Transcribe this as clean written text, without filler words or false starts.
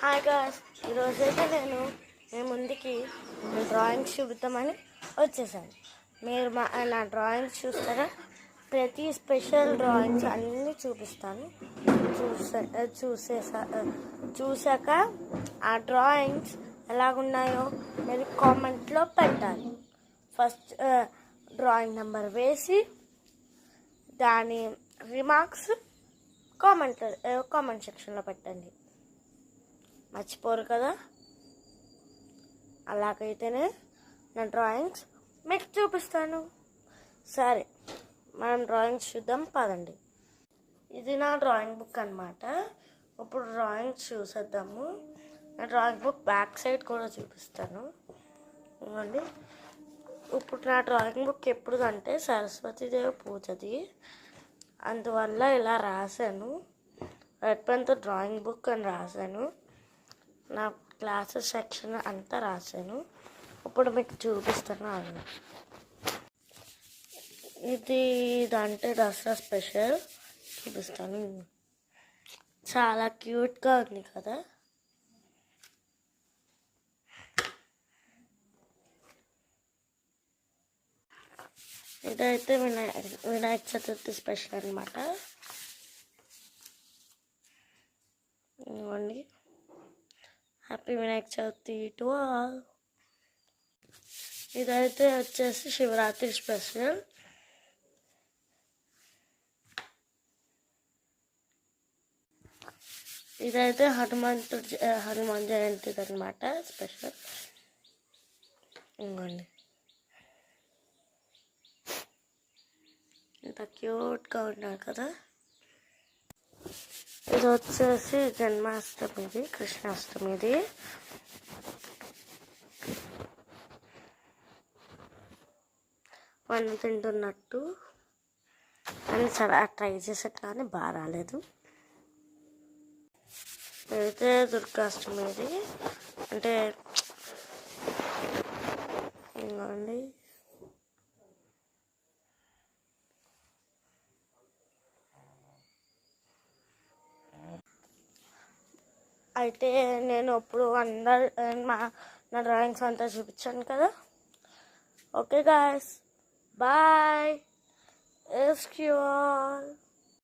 Hi guys, ఈరోజైతే నేను మీ ముందుకి డ్రాయింగ్స్ చూపుతామని వచ్చేసాను. మీరు నా డ్రాయింగ్స్ చూస్తారా? ప్రతి స్పెషల్ డ్రాయింగ్స్ అన్నీ చూపిస్తాను. చూసాక ఆ డ్రాయింగ్స్ ఎలాగున్నాయో మీరు కామెంట్లో పెట్టాలి. ఫస్ట్ డ్రాయింగ్ నెంబర్ వేసి దాని రిమార్క్స్ కామెంట్ సెక్షన్లో పెట్టండి. మర్చిపోరు కదా? అలాగైతేనే నా డ్రాయింగ్స్ మీకు చూపిస్తాను. సరే, మనం డ్రాయింగ్స్ చూద్దాం పదండి. ఇది నా డ్రాయింగ్ బుక్ అన్నమాట. ఇప్పుడు డ్రాయింగ్స్ చూసేద్దాము. నా డ్రాయింగ్ బుక్ బ్యాక్ సైడ్ కూడా చూపిస్తాను. ఇవ్వండి. ఇప్పుడు నా డ్రాయింగ్ బుక్ ఎప్పుడుదంటే సరస్వతీదేవి పూజది, అందువల్ల ఇలా రాశాను. రెడ్ పెన్తో డ్రాయింగ్ బుక్ అని రాశాను. నా క్లాసెస్ సెక్షన్ అంతా రాశాను. ఇప్పుడు మీకు చూపిస్తాను. ఇదంటే దసరా స్పెషల్ చూపిస్తాను. చాలా క్యూట్గా ఉంది కదా? ఇదైతే వినాయక చతుర్థి స్పెషల్ అన్నమాట. ఇవ్వండి. Happy Vinayaka Chavithi to all. ఇదైతే వచ్చేసి శివరాత్రి స్పెషల్. ఇదైతే హనుమాన్ జయంతి అన్నమాట స్పెషల్. ఇంకోండి, ఇంత క్యూట్గా ఉన్నారు కదా? ఇది వచ్చేసి జన్మాష్టమిది, కృష్ణాష్టమిది. మనం తింటున్నట్టు అని చాలా ట్రై చేసా కానీ బాగా రాలేదు. ఇదైతే దుర్గాష్టమిది, అంటే ఇంకోండి. అయితే నేను ఇప్పుడు నా డ్రాయింగ్స్ అంతా చూపించాను కదా? Okay guys, bye. ఎస్క్యూఆర్.